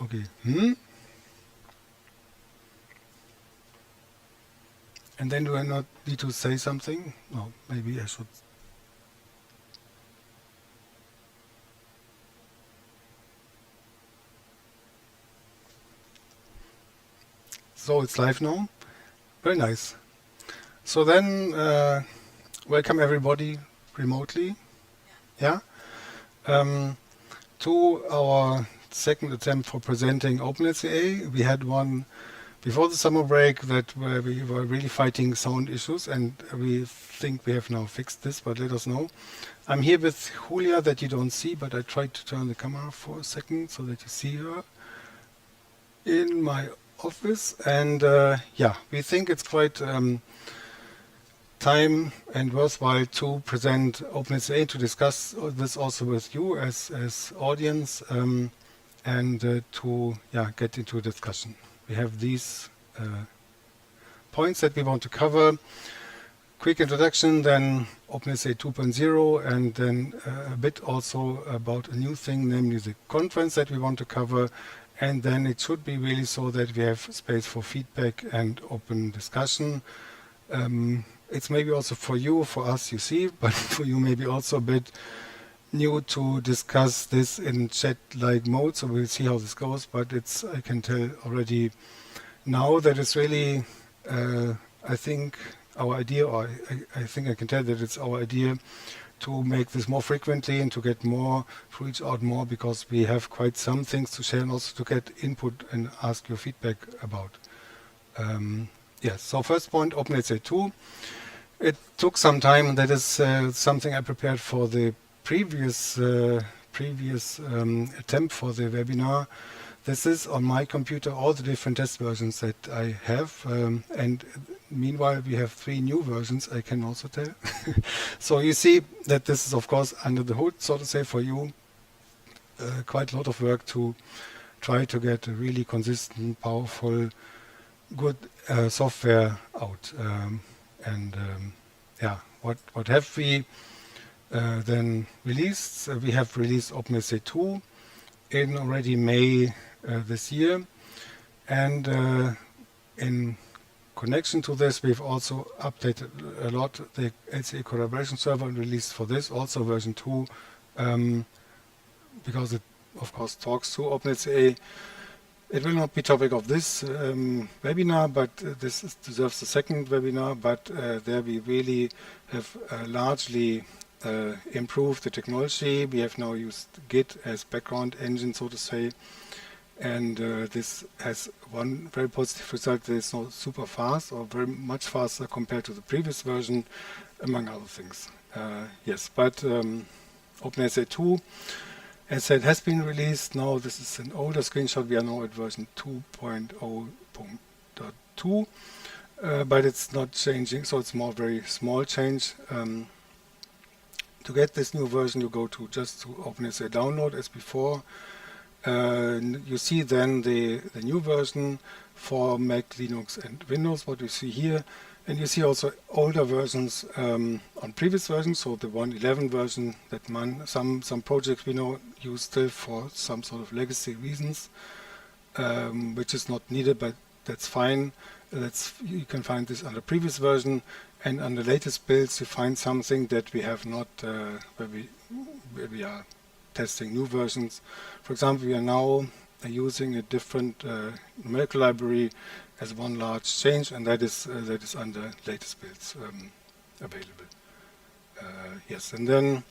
Okay. And then do I not need to say something? No, maybe I should. So it's live now. Very nice. So then, welcome everybody remotely. Yeah. To our second attempt for presenting openLCA. We had one before the summer break where we were really fighting sound issues, and we think we have now fixed this, but let us know. I'm here with Julia that you don't see, but I tried to turn the camera for a second so that you see her in my office. And yeah, we think it's quite time and worthwhile to present openLCA, to discuss this also with you as audience, and to get into a discussion. We have these points that we want to cover. Quick introduction, then openLCA 2.0, and then a bit also about a new thing, namely the conference that we want to cover. And then it should be really so that we have space for feedback and open discussion. It's maybe also for you, for us, you see, but for you maybe also a bit new to discuss this in chat-like mode, so we'll see how this goes. But it's, I can tell already now that it's really, I think, our idea, or I think I can tell that it's our idea to make this more frequently and to get more, to reach out more, because we have quite some things to share and also to get input and ask your feedback about. Yes, so first point, openLCA 2. It took some time, and that is something I prepared for the previous attempt for the webinar. This is on my computer, all the different test versions that I have, and meanwhile we have 3 new versions, I can also tell. So you see that this is of course under the hood, so to say, for you. Quite a lot of work to try to get a really consistent, powerful, good software out. Yeah, what have we then released? We have released openLCA 2 in already May this year, and in connection to this we've also updated a lot the LCA collaboration server and released for this also version 2, because it of course talks to openLCA. It will not be topic of this webinar, but this deserves the second webinar. But there we really have largely improved the technology. We have now used Git as background engine, so to say, and this has one very positive result. That it's not super fast, or very much faster compared to the previous version, among other things. Yes, but openLCA 2, as said, has been released. Now this is an older screenshot. We are now at version 2.0.2, but it's not changing, so it's more very small change. To get this new version, you go to just to openLCA download as before. You see then the new version for Mac, Linux, and Windows. What you see here. And you see also older versions on previous versions, so the 1.11 version that some projects we know use still for some sort of legacy reasons, which is not needed, but that's fine. You can find this under previous version, and under latest builds you find something that we have not, where we are testing new versions. For example, we are now using a different numerical library as one large change, and that is under latest builds available. Yes, and then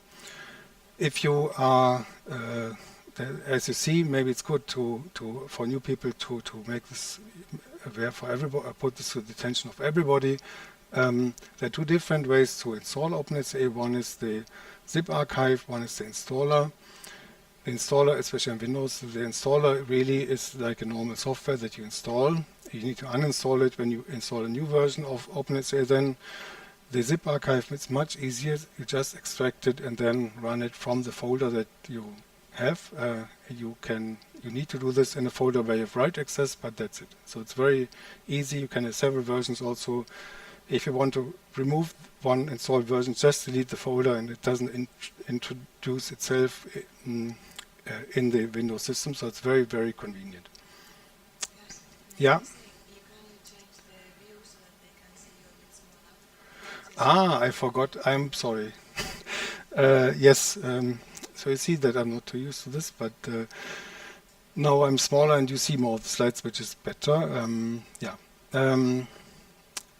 if you are, as you see, maybe it's good for new people to make this aware for everybody. Put this to the attention of everybody. There are 2 different ways to install openLCA. One is the zip archive. One is the installer. The installer, especially on Windows, the installer really is like a normal software that you install. You need to uninstall it when you install a new version of openLCA. Then the zip archive, it's much easier. You just extract it and then run it from the folder that you have. You need to do this in a folder where you have write access, but that's it. So it's very easy. You can have several versions also. If you want to remove one installed version, just delete the folder and it doesn't introduce itself in the Windows system, so it's very, very convenient. Yeah. Ah, I forgot. I'm sorry. Yes. So you see that I'm not too used to this, but now I'm smaller and you see more of the slides, which is better. Yeah.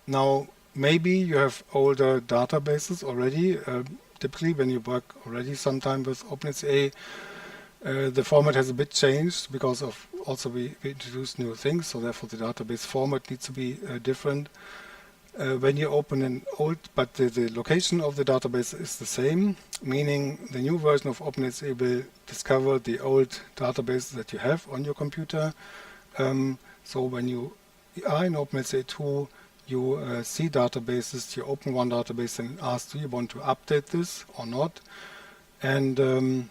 Now, maybe you have older databases already. Typically, when you work already sometime with openLCA, the format has a bit changed because of also we introduced new things, so therefore the database format needs to be different. When you open an old, but the location of the database is the same, meaning the new version of openLCA will discover the old database that you have on your computer. So when you are in openLCA 2, you see databases, you open one database and ask, do you want to update this or not? And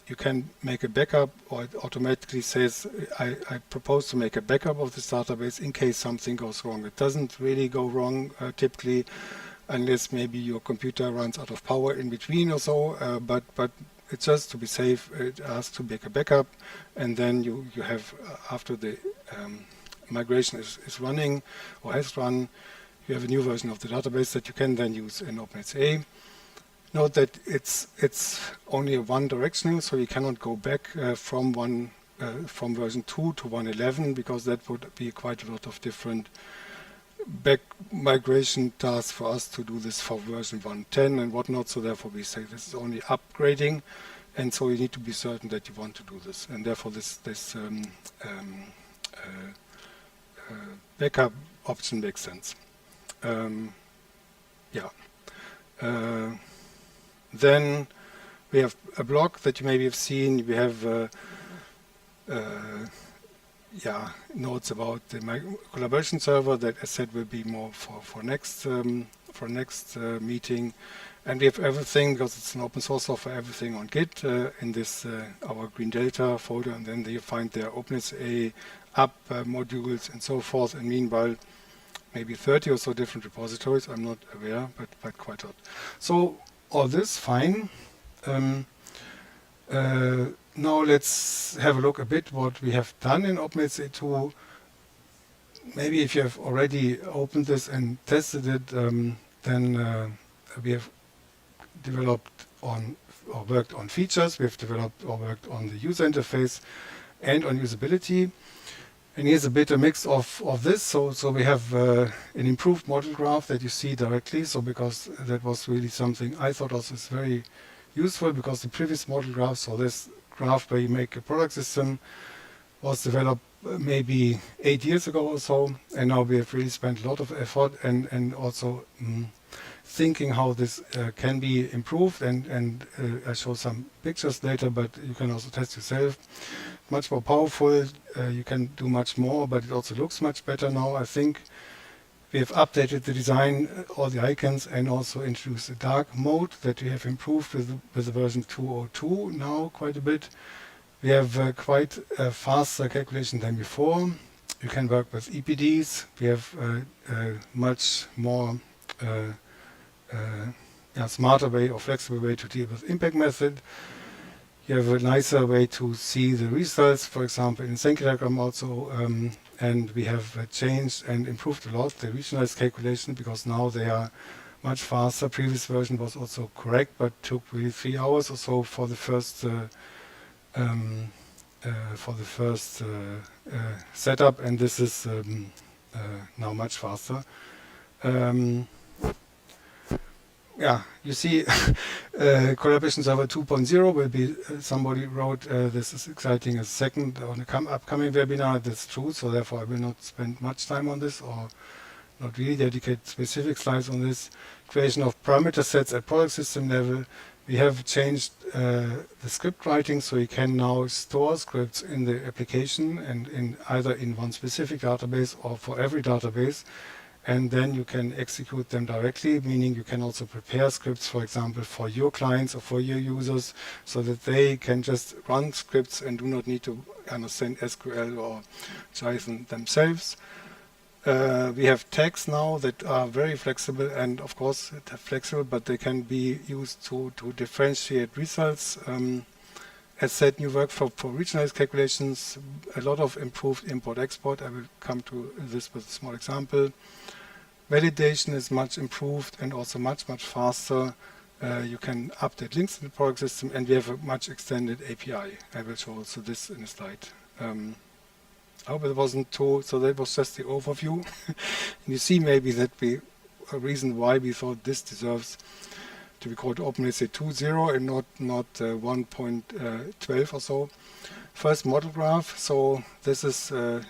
you can make a backup, or it automatically says, I propose to make a backup of this database in case something goes wrong. It doesn't really go wrong typically, unless maybe your computer runs out of power in between or so, but it's just to be safe. It asks to make a backup, and then you have, after the migration is running or has run, you have a new version of the database that you can then use in openLCA. Note that it's only a one directional, so you cannot go back from version 2 to 1.11, because that would be quite a lot of different back migration tasks for us to do this for version 1.10 and whatnot. So therefore we say this is only upgrading, and so you need to be certain that you want to do this, and therefore this backup option makes sense. Yeah. Then we have a block that you maybe have seen. We have notes about the collaboration server that, as said, will be more for next meeting. And we have everything, because it's an open source software, everything on Git in this our GreenDelta folder, and then you find their openLCA app modules and so forth. And meanwhile, maybe 30 or so different repositories. I'm not aware, but quite a lot. So all this fine. Now let's have a look a bit what we have done in openLCA 2. Maybe if you have already opened this and tested it, then we have developed on or worked on features. We have developed or worked on the user interface and on usability. And here's a bit a mix of this. So we have an improved model graph that you see directly. So because that was really something I thought also is very useful, because the previous model graph, so this graph where you make a product system, was developed maybe 8 years ago or so, and now we have really spent a lot of effort and also thinking how this can be improved, and I show some pictures later, but you can also test yourself. Much more powerful, you can do much more, but it also looks much better now. I think we have updated the design, all the icons, and also introduced a dark mode that we have improved with the version 2.02 now quite a bit. We have quite a faster calculation than before. You can work with EPDs. We have a much more smarter way or flexible way to deal with impact method. You have a nicer way to see the results, for example, in Sankey diagram also, and we have changed and improved a lot the regionalized calculation, because now they are much faster. Previous version was also correct, but took really 3 hours or so for the first setup, and this is now much faster. You see, collaboration server 2.0 will be, somebody wrote, this is exciting, a second on the upcoming webinar. That's true, so therefore I will not spend much time on this, or not really dedicate specific slides on this. Creation of parameter sets at product system level. We have changed the script writing, so you can now store scripts in the application, and in either in one specific database or for every database. And then you can execute them directly, meaning you can also prepare scripts, for example, for your clients or for your users, so that they can just run scripts and do not need to understand SQL or Python themselves. We have tags now that are very flexible, and of course they're flexible, but they can be used to differentiate results. As said, new workflow for regionalized calculations, a lot of improved import-export. I will come to this with a small example. Validation is much improved and also much faster. You can update links in the product system, and we have a much extended API. I will show also this in a slide. I hope it wasn't too, so that was just the overview. You see maybe that a reason why we thought this deserves to be called openLCA 2.0 and not 1.12 or so. First, model graph. So this is a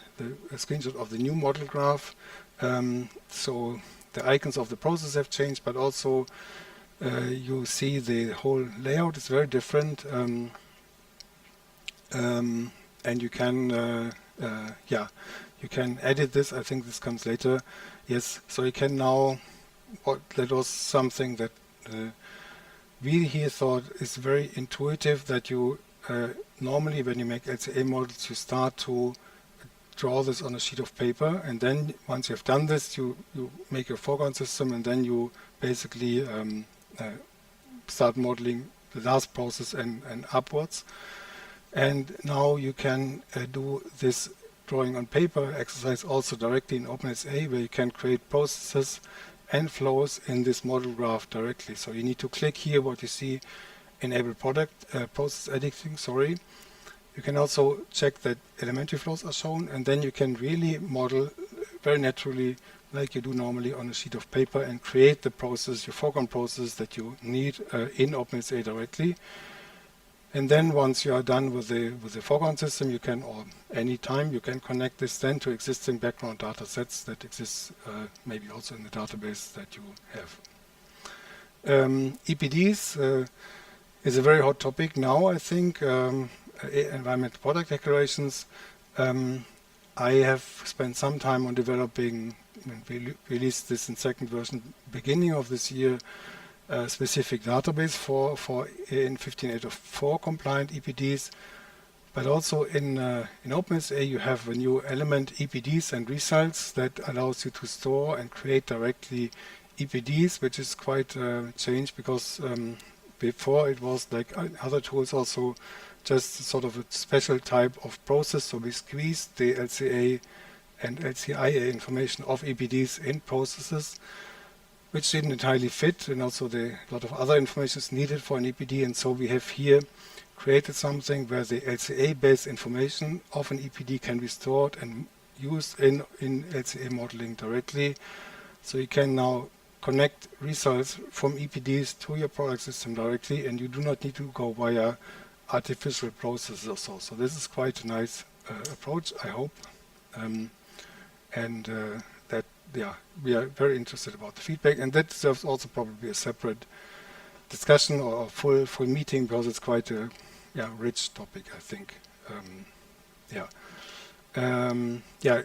screenshot of the new model graph. So the icons of the process have changed, but also you see the whole layout is very different. And you can you can edit this. I think this comes later. Yes, so you can now, that was something that we here thought is very intuitive, that you normally when you make LCA models, you start to draw this on a sheet of paper, and then once you have done this, you make your foreground system, and then you basically start modeling the last process and upwards. And now you can do this drawing on paper exercise also directly in openLCA, where you can create processes and flows in this model graph directly. So you need to click here what you see, enable product process editing, sorry. You can also check that elementary flows are shown, and then you can really model very naturally like you do normally on a sheet of paper and create the process, your foreground process that you need in openLCA directly. And then once you are done with the foreground system, you can, or any time, you can connect this then to existing background data sets that exist maybe also in the database that you have. EPDs is a very hot topic now, I think. Environmental product declarations. I have spent some time on developing, when we released this in second version beginning of this year, a specific database for in 15.804 compliant EPDs, but also in openLCA you have a new element, EPDs and results, that allows you to store and create directly EPDs, which is quite a change, because before it was like other tools also just sort of a special type of process. So we squeezed the LCA and LCIA information of EPDs in processes, which didn't entirely fit, and also a lot of other information is needed for an EPD. And so we have here created something where the LCA-based information of an EPD can be stored and used in LCA modeling directly. So you can now connect results from EPDs to your product system directly, and you do not need to go via artificial processes or so. So this is quite a nice approach, I hope. That, yeah, we are very interested about the feedback, and that deserves also probably a separate discussion or a full meeting, because it's quite a rich topic, I think.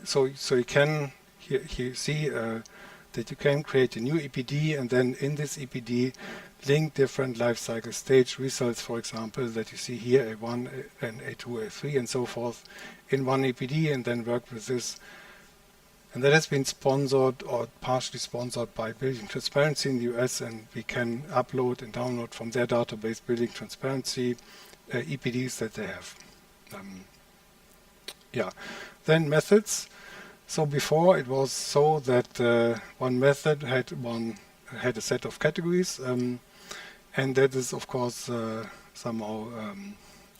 So you can here see that you can create a new EPD, and then in this EPD link different life cycle stage results, for example, that you see here, A1 and A2, A3 and so forth in one EPD, and then work with this. And that has been sponsored or partially sponsored by Building Transparency in the US, and we can upload and download from their database, Building Transparency, EPDs that they have. Then methods. So before it was so that one method had a set of categories, and that is of course somehow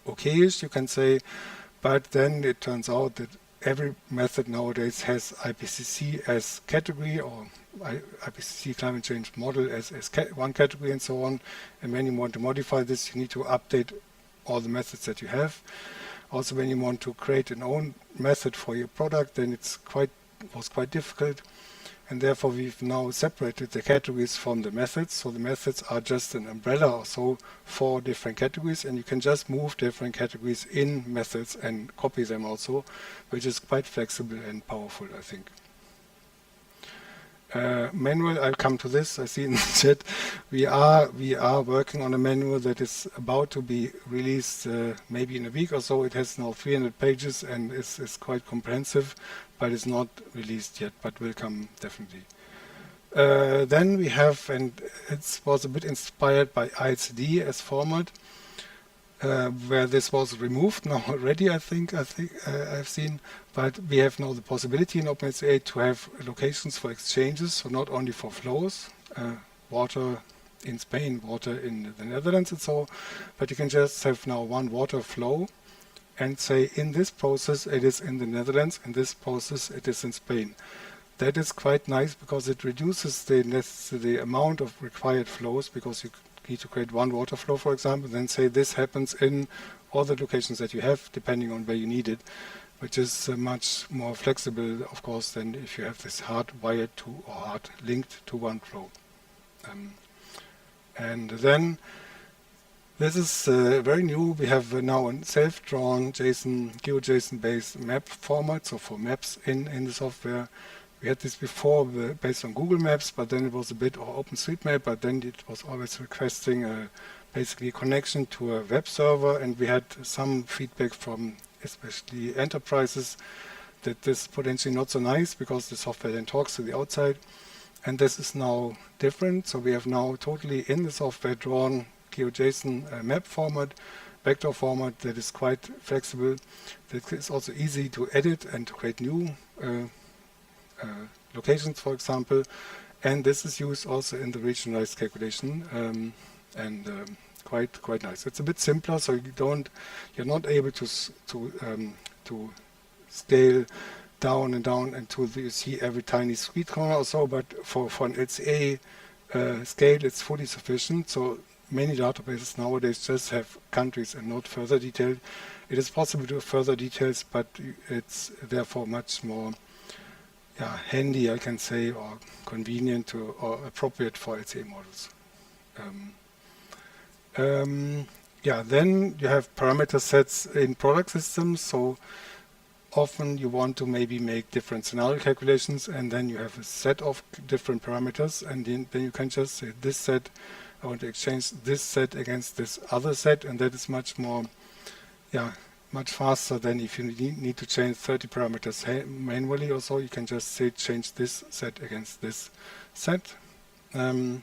okayish, you can say, but then it turns out that every method nowadays has IPCC as category, or IPCC climate change model as one category, and so on. And when you want to modify this, you need to update all the methods that you have. Also, when you want to create an own method for your product, then was quite difficult. And therefore, we've now separated the categories from the methods. So the methods are just an umbrella or so for different categories, and you can just move different categories in methods and copy them also, which is quite flexible and powerful, I think. Manual, I'll come to this. I see in the chat we are working on a manual that is about to be released maybe in a week or so. It has now 300 pages and is quite comprehensive, but it's not released yet, but will come definitely. Then we have, and it was a bit inspired by ILCD as format. where this was removed now already, I think I've seen, but we have now the possibility in openLCA to have locations for exchanges, so not only for flows, water in Spain, water in the Netherlands and so, but you can just have now one water flow and say in this process it is in the Netherlands, in this process it is in Spain. That is quite nice because it reduces the amount of required flows, because you need to create one water flow, for example, then say this happens in all the locations that you have, depending on where you need it, which is much more flexible, of course, than if you have this hard wired to or hard linked to one flow. And then this is very new. We have now a self-drawn JSON, GeoJSON-based map format, so for maps in the software. We had this before based on Google Maps, but then it was a bit, or OpenStreetMap, but then it was always requesting basically a connection to a web server, and we had some feedback from especially enterprises that this is potentially not so nice because the software then talks to the outside. And this is now different, so we have now totally in the software drawn GeoJSON map format, vector format that is quite flexible, that is also easy to edit and to create new locations, for example, and this is used also in the regionalized calculation, and quite nice. It's a bit simpler, so you're not able to scale down and down until you see every tiny street corner or so, but for an LCA scale it's fully sufficient. So many databases nowadays just have countries and not further detailed. It is possible to have further details, but it's therefore much more handy, I can say, or convenient or appropriate for LCA models. Then you have parameter sets in product systems. So often you want to maybe make different scenario calculations, and then you have a set of different parameters, and then you can just say this set, I want to exchange this set against this other set, and that is much more, much faster than if you need to change 30 parameters manually or so. You can just say change this set against this set. Julia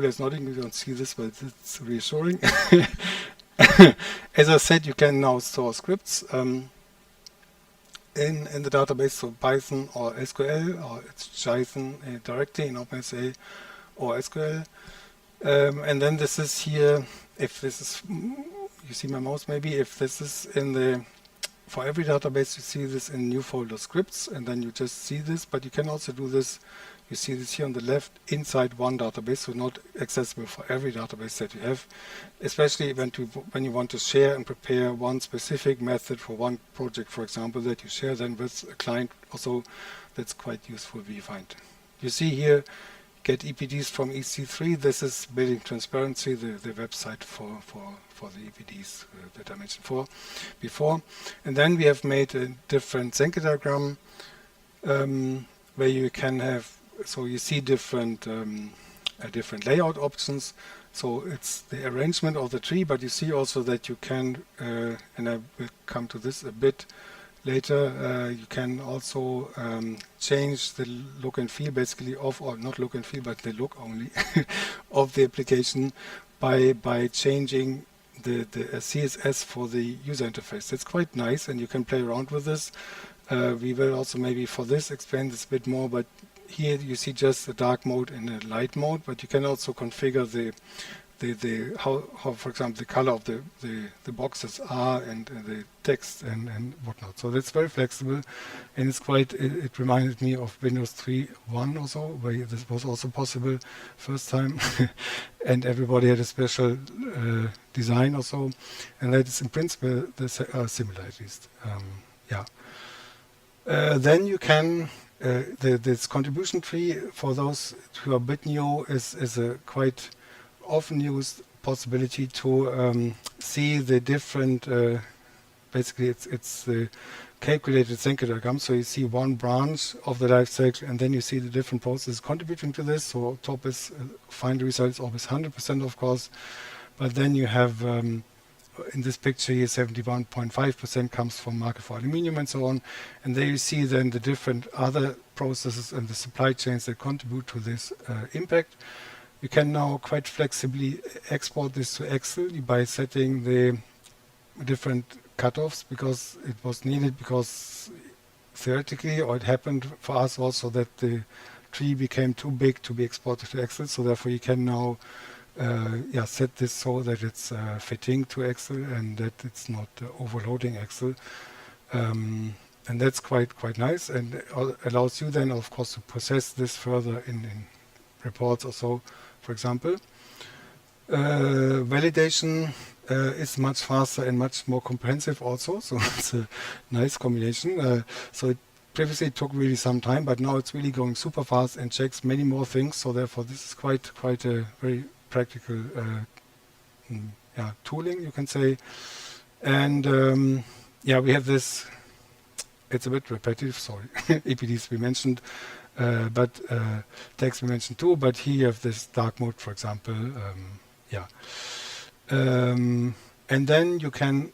is nodding, you don't see this, but it's reassuring. As I said, you can now store scripts in the database, so Python or SQL, or it's JSON directly in OpenLCA or SQL. And then this is here, if this is, you see my mouse maybe, if this is in the, for every database you see this in new folder scripts, and then you just see this, but you can also do this, you see this here on the left, inside one database, so not accessible for every database that you have, especially when you want to share and prepare one specific method for one project, for example, that you share then with a client. Also, that's quite useful, we find. You see here, get EPDs from EC3. This is Building Transparency, the website for the EPDs that I mentioned before. And then we have made a different Senke diagram where you can have, so you see different layout options. So it's the arrangement of the tree, but you see also that you can, and I will come to this a bit later, you can also change the look and feel basically of, or not look and feel, but the look only of the application by changing the CSS for the user interface. That's quite nice, and you can play around with this. We will also maybe for this explain this a bit more, but here you see just a dark mode and a light mode, but you can also configure how for example the color of the boxes are, and the text and whatnot. So that's very flexible, and it's quite, it reminded me of Windows 3.1 or so, where this was also possible first time and everybody had a special design or so, and that is in principle similar at least. Then you can this contribution tree, for those who are a bit new, is a quite often used possibility to see the different, basically it's the calculated Senke diagram. So you see one branch of the life cycle, and then you see the different processes contributing to this. So top is find results always 100%, of course, but then you have in this picture here 71.5% comes from market for aluminium and so on, and there you see then the different other processes and the supply chains that contribute to this impact. You can now quite flexibly export this to Excel by setting the different cutoffs, because it was needed, because theoretically, or it happened for us also, that the tree became too big to be exported to Excel. So therefore you can now set this so that it's fitting to Excel and that it's not overloading Excel. And that's quite nice, and allows you then, of course, to process this further in reports or so, for example. Validation is much faster and much more comprehensive also, so it's a nice combination. So it previously took really some time, but now it's really going super fast and checks many more things. So therefore, this is quite a very practical tooling, you can say. And we have this. It's a bit repetitive. Sorry, EPDs we mentioned, but text we mentioned too. But here you have this dark mode, for example. And then you can,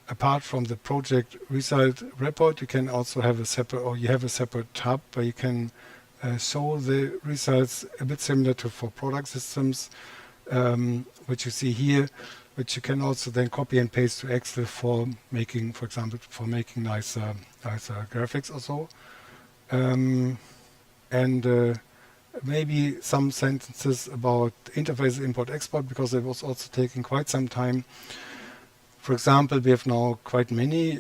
apart from the project result report, you can also have a separate tab where you can show the results a bit similar to for product systems, which you see here, which you can also then copy and paste to Excel for making, for example, nicer graphics or so. Maybe some sentences about interface import-export, because it was also taking quite some time. For example, we have now quite many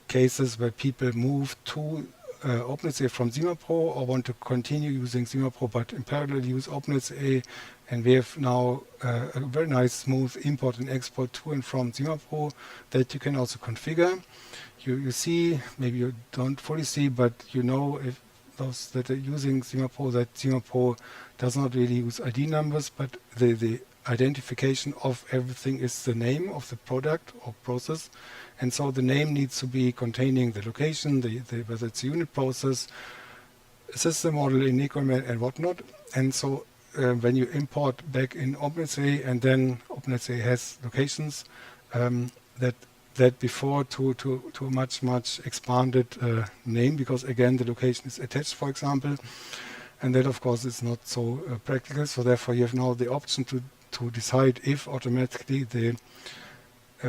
cases where people move to openLCA from ZimaPro, or want to continue using ZimaPro but in parallel use openLCA, and we have now a very nice smooth import and export to and from ZimaPro that you can also configure. You see, maybe you don't fully see, but you know, if those that are using ZimaPro, that ZimaPro does not really use ID numbers, but the identification of everything is the name of the product or process. And so the name needs to be containing the location, whether it's a unit process, system model, enigma, and whatnot. And so when you import back in openLCA, and then openLCA has locations that before to a much expanded name, because again the location is attached, for example, and that of course is not so practical. So therefore you have now the option to decide if automatically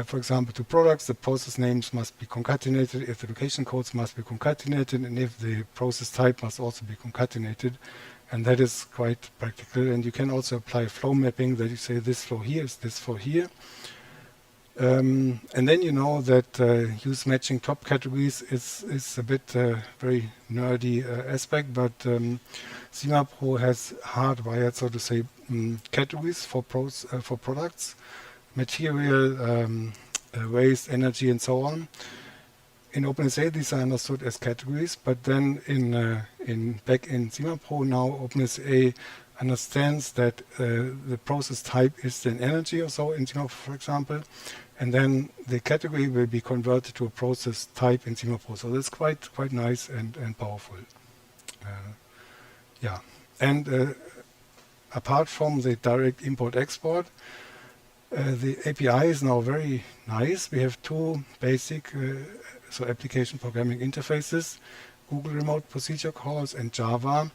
for example, to products, the process names must be concatenated, if the location codes must be concatenated, and if the process type must also be concatenated. And that is quite practical. And you can also apply flow mapping, that you say this flow here is this flow here. And then you know that use matching top categories is a bit very nerdy aspect, but ZimaPro has hardwired, so to say, categories for products, material, waste, energy, and so on. In openLCA, these are understood as categories, but then back in ZimaPro now, openLCA understands that the process type is then energy or so in ZimaPro, for example, and then the category will be converted to a process type in ZimaPro. So that's quite nice and powerful. And apart from the direct import-export, the API is now very nice. We have two basic application programming interfaces, Google Remote Procedure Calls and Java.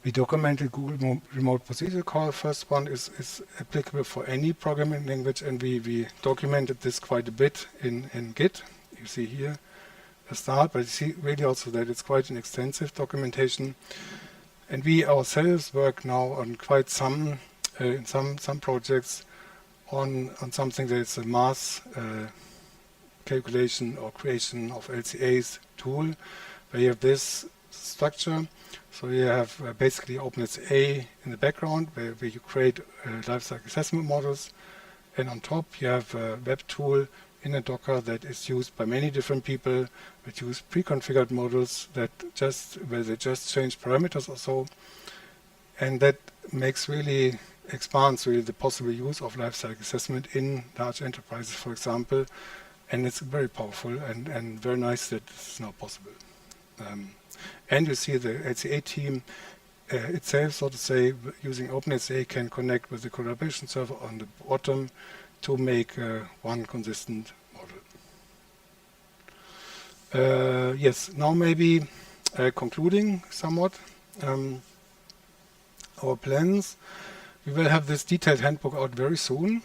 We documented Google Remote Procedure Call. First one is applicable for any programming language, and we documented this quite a bit in Git. You see here a start, but you see really also that it's quite an extensive documentation. And we ourselves work now on quite some in some projects on something that is a mass calculation or creation of LCAs tool, where you have this structure. So you have basically openLCA in the background, where you create lifecycle assessment models, and on top you have a web tool in a Docker that is used by many different people, that use pre-configured models where they just change parameters or so, and that expands really the possible use of lifecycle assessment in large enterprises, for example. And it's very powerful and very nice that this is now possible. And you see the LCA team itself, so to say, using openLCA can connect with the collaboration server on the bottom to make one consistent model. Yes, now maybe concluding somewhat. our plans. We will have this detailed handbook out very soon.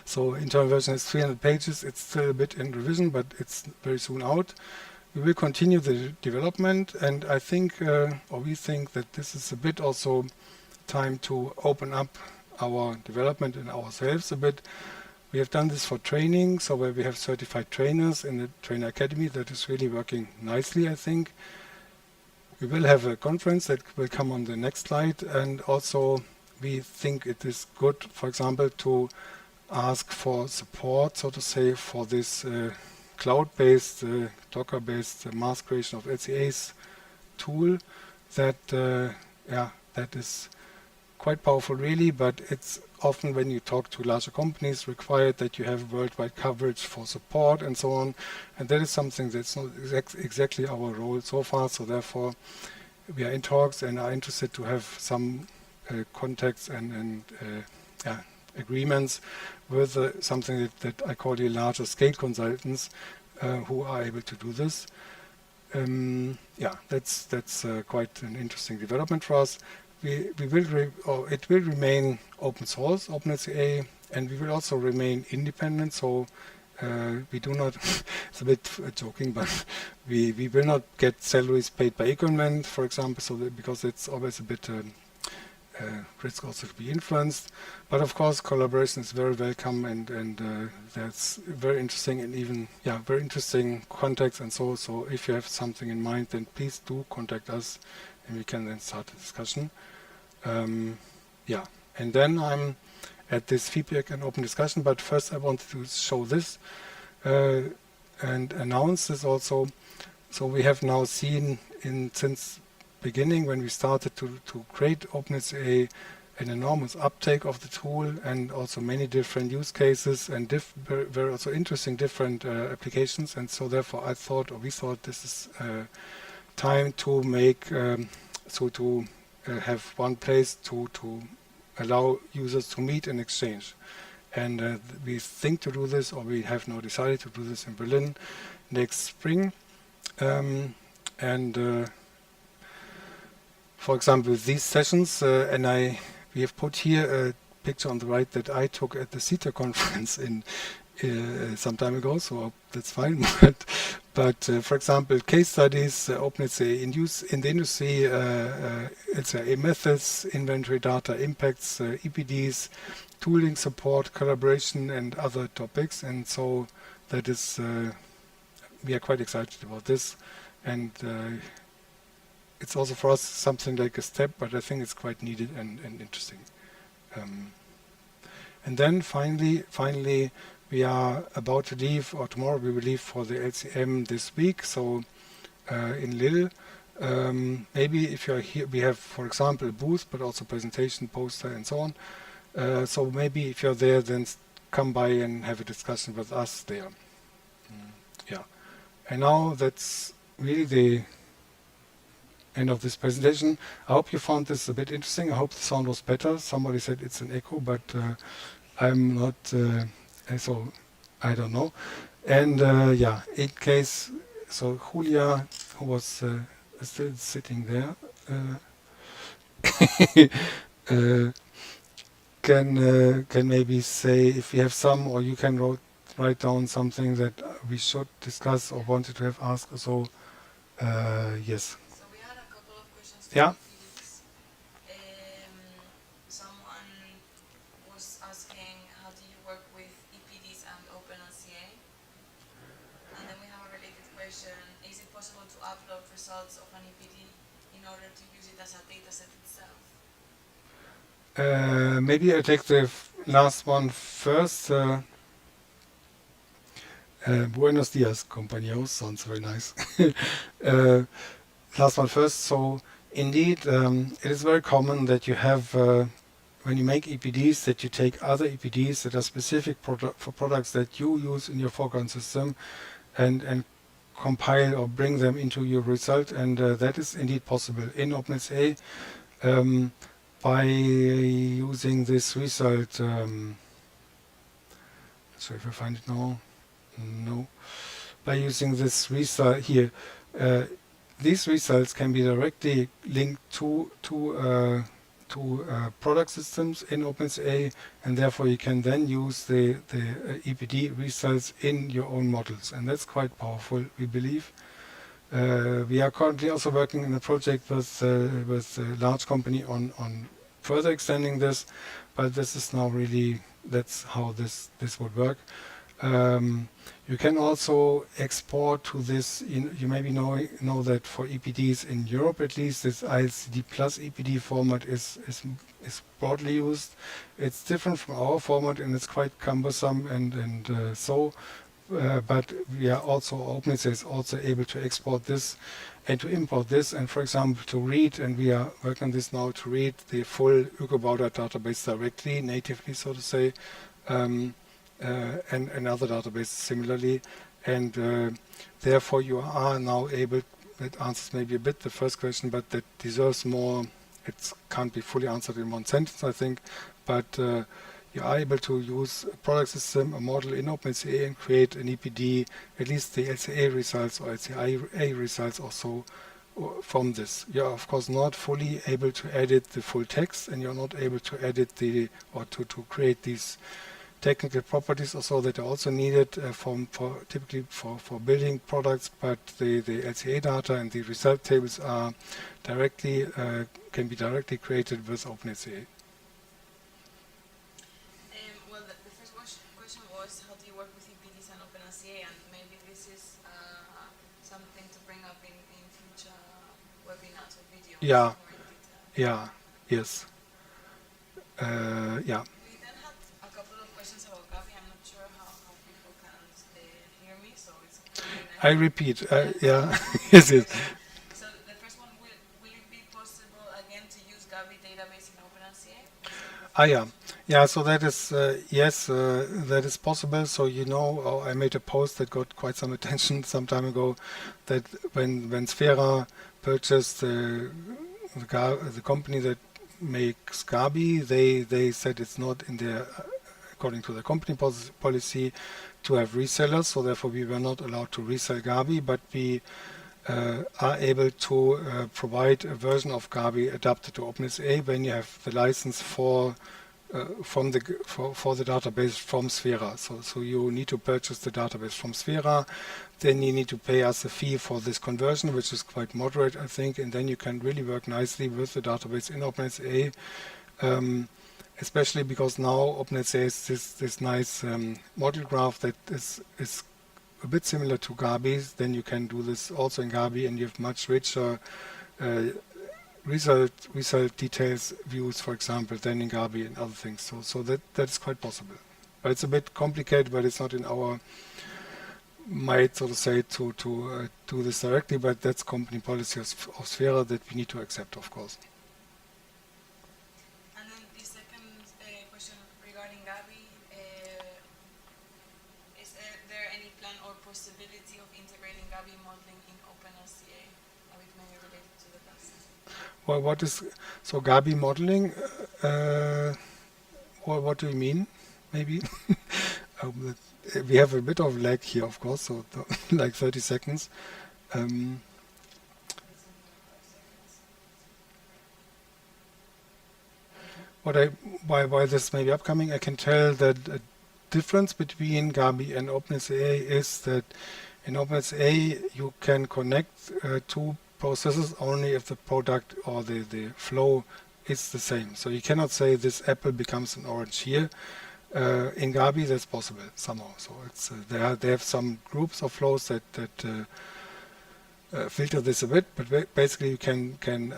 So internal version is 300 pages. It's still a bit in revision, but it's very soon out. We will continue the development, and I think, or we think, that this is a bit also time to open up our development and ourselves a bit. We have done this for training, so where we have certified trainers in the Trainer Academy. That is really working nicely, I think. We will have a conference that will come on the next slide, and also we think it is good, for example, to ask for support, so to say, for this cloud-based, Docker-based mass creation of LCAs tool that, that is quite powerful really, but it's often when you talk to larger companies required that you have worldwide coverage for support and so on, and that is something that's not exactly our role so far, so therefore we are in talks and are interested to have some contacts and agreements with something that I call the larger scale consultants who are able to do this. That's quite an interesting development for us. It will remain open source, openLCA, and we will also remain independent. So we do not. It's a bit joking, but we will not get salaries paid by eGovernment, for example. So because it's always a bit risk also to be influenced. But of course, collaboration is very welcome, and that's very interesting, and even very interesting contacts and so. So if you have something in mind, then please do contact us, and we can then start the discussion. And then I'm at this feedback and open discussion, but first I wanted to show this and announce this also. So we have now seen since beginning when we started to create openLCA an enormous uptake of the tool, and also many different use cases and very also interesting different applications, and so therefore we thought this is time to make have one place to allow users to meet and exchange. And we think to do this, or we have now decided to do this in Berlin next spring. For example, these sessions, we have put here a picture on the right that I took at the CETA conference in some time ago, so that's fine. But for example, case studies, openLCA in use in the industry, LCA methods, inventory data impacts, EPDs, tooling support, collaboration, and other topics. And so that is, we are quite excited about this. And it's also for us something like a step, but I think it's quite needed and interesting. And then finally, we are about to leave, or tomorrow we will leave for the LCM this week. So in Lille, maybe if you are here, we have, for example, a booth, but also presentation, poster, and so on. So maybe if you're there, then come by and have a discussion with us there. And now that's really the end of this presentation. I hope you found this a bit interesting. I hope the sound was better. Somebody said it's an echo, but I'm not, so I don't know. And in case, so Julia, who was still sitting there, can maybe say if you have some, or you can write down something that we should discuss or wanted to have asked. So yes. So we had a couple of questions. Yeah. Someone was asking, how do you work with EPDs and openLCA? And then we have a related question: is it possible to upload results of an EPD in order to use it as a dataset itself? Maybe I take the last one first. Buenos dias, compañeros. Sounds very nice. Last one first. So indeed, it is very common that you have, when you make EPDs, that you take other EPDs that are specific for products that you use in your foreground system and compile or bring them into your result. And that is indeed possible in openLCA by using this result. Sorry if I find it now. No. By using this result here, these results can be directly linked to to product systems in OpenLCA, and therefore you can then use the EPD results in your own models, and that's quite powerful, we believe. We are currently also working in a project with a large company on further extending this, but this is now really, that's how this would work. You can also export to this. You maybe know that for EPDs in Europe, at least, this ILCD plus EPD format is broadly used. It's different from our format, and it's quite cumbersome, but we are also, OpenLCA is also able to export this and to import this, and for example to read, and we are working on this now, to read the full Ökobaudat database directly, natively, so to say, and other databases similarly, and therefore you are now able, that answers maybe a bit the first question, but that deserves more. It can't be fully answered in one sentence, I think, but you are able to use a product system, a model in OpenLCA, and create an EPD, at least the LCA results or LCA results also from this. You are of course not fully able to edit the full text, and you're not able to edit to create these technical properties also that are also needed typically for building products, but the LCA data and the result tables are directly can be directly created with OpenLCA. Well, the first question was, how do you work with EPDs and openLCA, and maybe this is something to bring up in future webinars or videos. Yeah, more in detail. yeah, yes, yeah. We then had a couple of questions about Gabi. I'm not sure how people can hear me, so it's I repeat, yeah, yes, yes. So the first one, will it be possible again to use Gabi database in openLCA? Yeah. So that is yes, that is possible. So I made a post that got quite some attention some time ago, that when Sphera purchased the company that makes Gabi, they said it's not in their, according to the company policy, to have resellers. So therefore we were not allowed to resell Gabi, but we are able to provide a version of Gabi adapted to OpenLCA when you have the license for the database from Sphera. So you need to purchase the database from Sphera, then you need to pay us a fee for this conversion, which is quite moderate, I think, and then you can really work nicely with the database in OpenLCA, especially because now OpenLCA is this nice model graph that is a bit similar to Gabi. Then you can do this also in Gabi, and you have much richer result details views, for example, than in Gabi and other things. So that is quite possible. But it's a bit complicated, but it's not in our might, so to say, to do this directly, but that's company policy of Sphera that we need to accept, of course. And then the second question regarding Gabi, is there any plan or possibility of integrating Gabi modeling in openLCA, which may be related to the past? Well, so Gabi modeling? What do you mean? Maybe we have a bit of lag here, of course. So like 30 seconds. Why this may be upcoming? I can tell that a difference between Gabi and OpenLCA is that in OpenLCA you can connect two processes only if the product or the flow is the same. So you cannot say this apple becomes an orange here. In Gabi that's possible somehow. So it's they have some groups of flows that filter this a bit, but basically you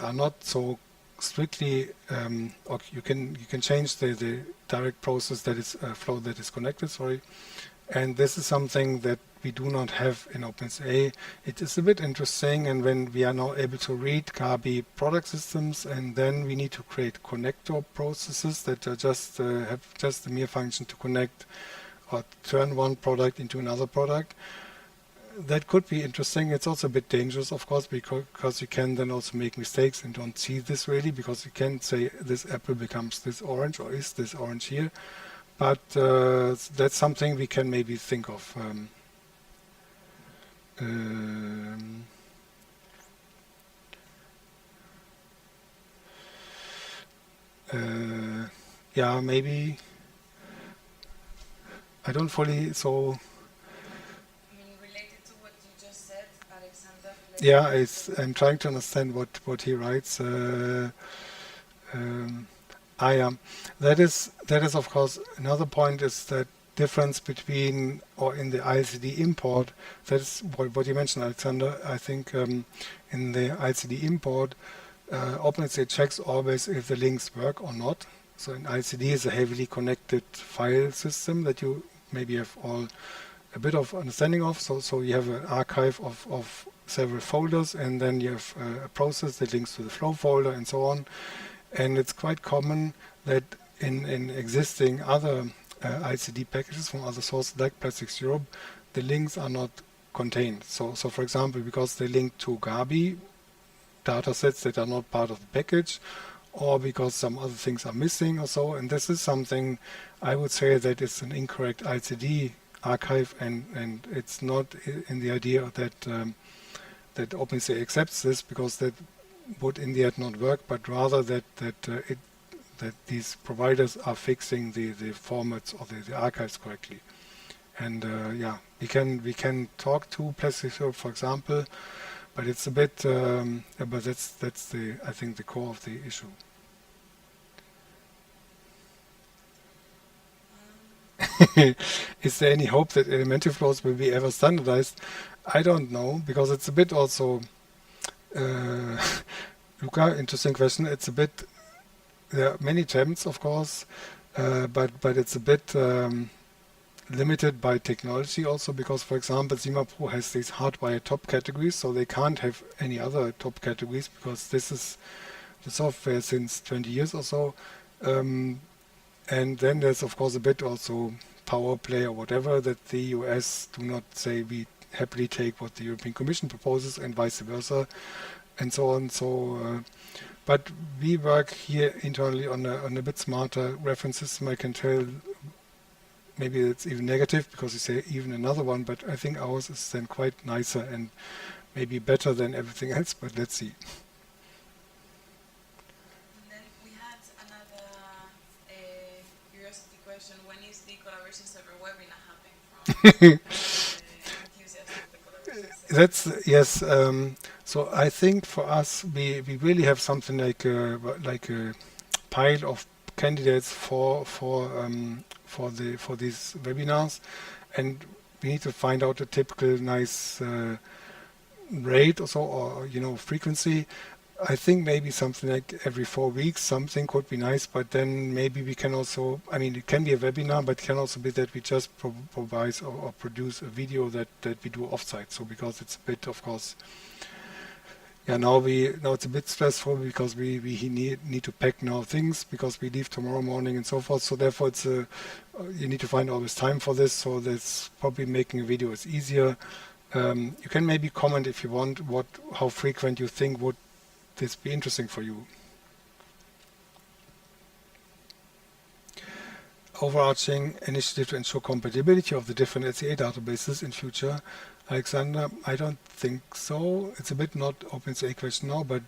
are not so strictly, or you can change the direct process that is flow that is connected. And this is something that we do not have in OpenLCA. It is a bit interesting, and when we are now able to read Gabi product systems, and then we need to create connector processes that are have just the mere function to connect or turn one product into another product. That could be interesting. It's also a bit dangerous, of course, because you can then also make mistakes and don't see this really, because you can say this apple becomes this orange, or is this orange here. But that's something we can maybe think of. Yeah, maybe I don't fully. So I mean, related to what you just said, Alexander, yeah, related to what I'm trying to understand what he writes. Um, yeah, that is of course another point is that difference between or in the ICD import. That's what you mentioned, Alexander. I think in the ICD import, OpenLCA checks always if the links work or not. So an ICD is a heavily connected file system that you maybe have all a bit of understanding of. So you have an archive of several folders, and then you have a process that links to the flow folder and so on. And it's quite common that in existing other ICD packages from other sources like Plastics Europe, the links are not contained. So for example, because they link to Gabi datasets that are not part of the package, or because some other things are missing or so. And this is something I would say that it's an incorrect ICD archive, and it's not in the idea that OpenCA accepts this, because that would in the end not work, but rather that these providers are fixing the formats or the archives correctly. And yeah, we can talk to Plastic Europe, for example, but it's a bit, but that's the I think the core of the issue. Is there any hope that elementary flows will be ever standardized? I don't know, because it's a bit also, uh, Luca, interesting question. It's a bit, there are many attempts, of course, but it's a bit limited by technology also, because, for example, Pro has these hardwired top categories, so they can't have any other top categories because this is the software since 20 years or so. Um, And then there's of course a bit also power play or whatever, that the US do not say we happily take what the European Commission proposes and vice versa and so on. But we work here internally on a bit smarter reference system. I can tell maybe it's even negative because you say even another one, but I think ours is then quite nicer and maybe better than everything else, but let's see. And then we had another curiosity question. When is the collaboration server webinar happening from enthusiasts of the collaboration server? That's yes. So I think for us, we really have something like a pile of candidates for these webinars, and we need to find out a typical nice rate or so, or frequency. I think maybe something like every 4 weeks, something could be nice, but then maybe we can also, I mean, it can be a webinar, but it can also be that we just provide or produce a video that we do offsite. So because it's a bit, of course, yeah, now it's a bit stressful because we need to pack now things because we leave tomorrow morning and so forth. So therefore, it's you need to find always time for this. So that's probably making a video is easier. You can maybe comment if you want how frequent you think would this be interesting for you. Overarching initiative to ensure compatibility of the different LCA databases in future. Alexander, I don't think so. It's a bit not OpenLCA question now, but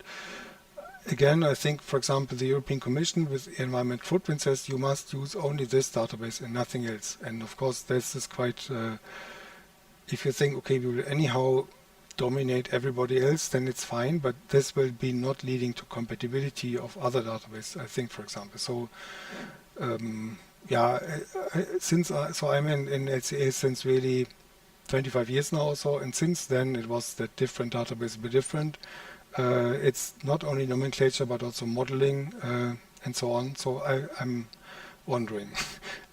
again, I think, for example, the European Commission with environment footprint says you must use only this database and nothing else. And of course, this is quite, if you think, okay, we will anyhow dominate everybody else, then it's fine, but this will be not leading to compatibility of other databases, I think, for example. So, yeah, so I'm in LCA since really 25 years now or so, and since then it was that different databases were different. It's not only nomenclature, but also modeling and so on. So I'm wondering,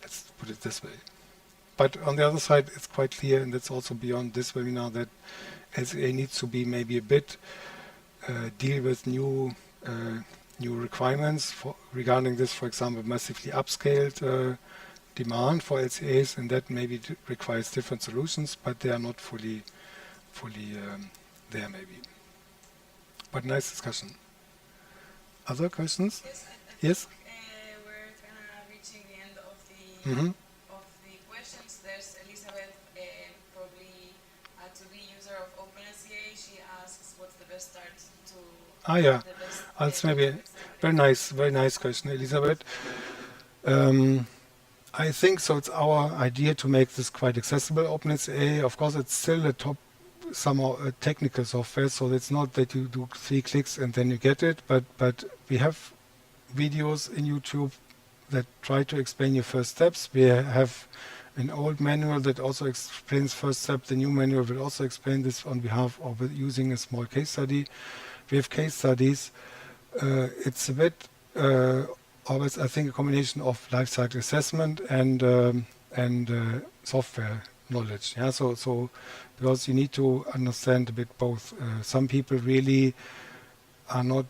let's put it this way. But on the other side, it's quite clear, and that's also beyond this webinar, that LCA needs to be maybe a bit deal with new requirements regarding this, for example, massively upscaled demand for LCAs, and that maybe requires different solutions, but they are not fully there maybe. But nice discussion. Other questions? Yes, I Yes? think we're kind of reaching the end of Mm-hmm. the questions. There's Elizabeth, probably a to-be user of openLCA, OpenLCA, she asks what's the best start to Yeah, the best that's way maybe to a extend very nice question, Elisabeth. Um, I think so. It's our idea to make this quite accessible. OpenLCA, of course, it's still a top somehow a technical software, so it's not that you do 3 clicks and then you get it. But we have videos in YouTube that try to explain your first steps. We have an old manual that also explains first step. The new manual will also explain this on behalf of using a small case study. We have case studies. It's a bit always, I think, a combination of life cycle assessment and software knowledge. Yeah, so because you need to understand a bit both. Some people really are not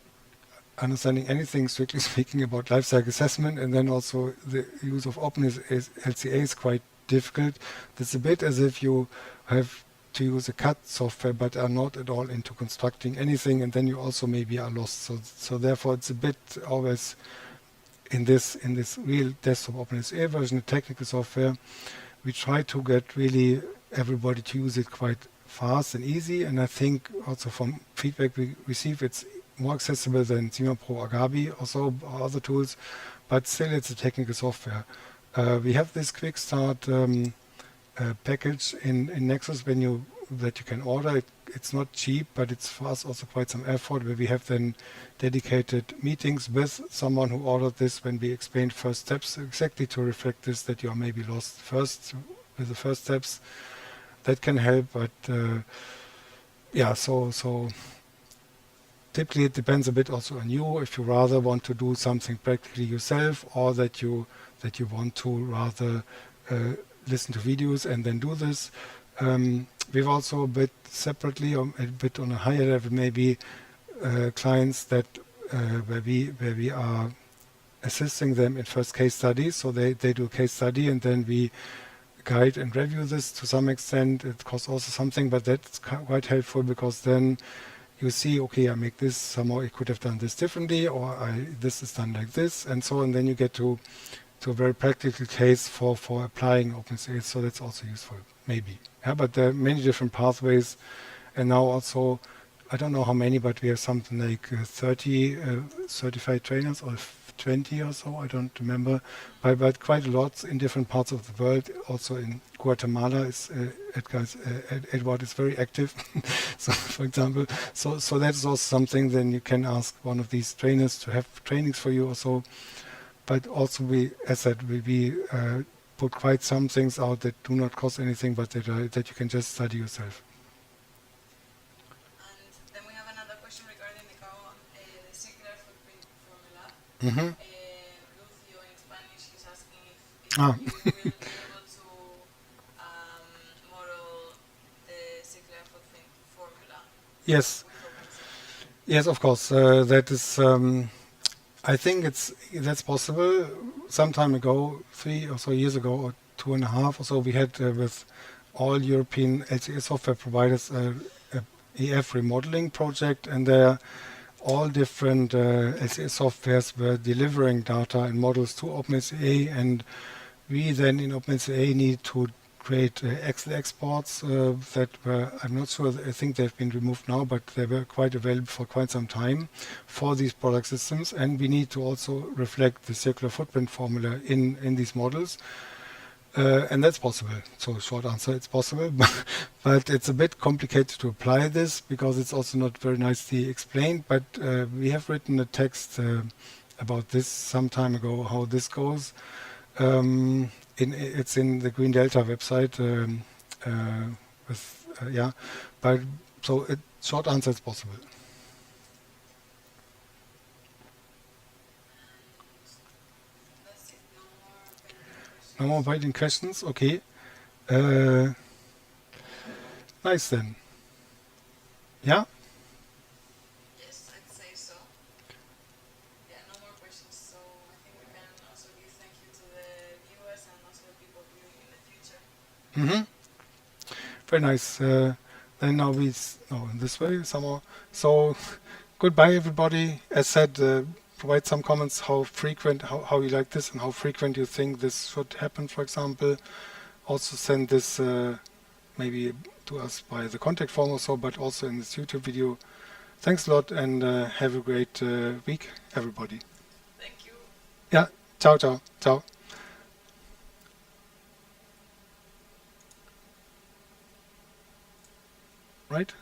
understanding anything, strictly speaking, about lifecycle assessment, and then also the use of openLCA is quite difficult. It's a bit as if you have to use a CAD software, but are not at all into constructing anything, and then you also maybe are lost. So therefore, it's a bit always in this real desktop openLCA version, the technical software. We try to get really everybody to use it quite fast and easy, and I think also from feedback we receive, it's more accessible than Zima Pro Agabi, also other tools, but still it's a technical software. We have this quick start package in Nexus that you can order. It's not cheap, but it's for us also quite some effort, where we have then dedicated meetings with someone who ordered this when we explained first steps, exactly to reflect this, that you are maybe lost first with the first steps. That can help, but yeah, so typically it depends a bit also on you, if you rather want to do something practically yourself, or that you want to rather listen to videos and then do this. We've also a bit separately, or a bit on a higher level, maybe clients that where we are assisting them in first case studies. So they do a case study, and then we guide and review this to some extent. It costs also something, but that's quite helpful, because then you see, okay, I make this, somehow I could have done this differently, or this is done like this, and so on. Then you get to a very practical case for applying OpenLCA, so that's also useful, maybe. Yeah, but there are many different pathways, and now also, I don't know how many, but we have something like 30 certified trainers, or 20 or so, I don't remember, but quite a lot in different parts of the world. Also in Guatemala, Edward is very active. So, for example, so that's also something. Then you can ask one of these trainers to have trainings for you, or so. But also, as said, we put quite some things out that do not cost anything, but that you can just study yourself. And then we have another question regarding the circular footprint formula. Mm-hmm. Lucio in Spanish is asking if you will be able to model the circular footprint formula. Yes. With OpenLCA. Yes, of course. That is. I think that's possible. Some time ago, 3 or so years ago, or 2.5 or so, we had with all European LCA software providers a EF remodeling project, and there all different LCA softwares were delivering data and models to OpenLCA, and we then in OpenLCA need to create Excel exports that were, I'm not sure, I think they've been removed now, but they were quite available for quite some time for these product systems, and we need to also reflect the circular footprint formula in these models. And that's possible. So short answer, it's possible, but it's a bit complicated to apply this, because it's also not very nicely explained. But we have written a text about this some time ago, how this goes. It's in the GreenDelta website. Yeah, but so short answer, it's possible. That's it. No more pending questions. No more waiting questions. Okay. Nice then. Yeah. Yes, I'd say so. Yeah, no more questions. So I think we can also give thank you to the viewers and also the people viewing in the future. Mm-hmm. Very nice. Then now in this way somehow. So goodbye, everybody. As said, provide some comments how you like this, and how frequent you think this should happen, for example. Also send this maybe to us by the contact form or so, but also in this YouTube video. Thanks a lot, and have a great week, everybody. Thank you. Yeah, ciao, ciao, ciao. Right?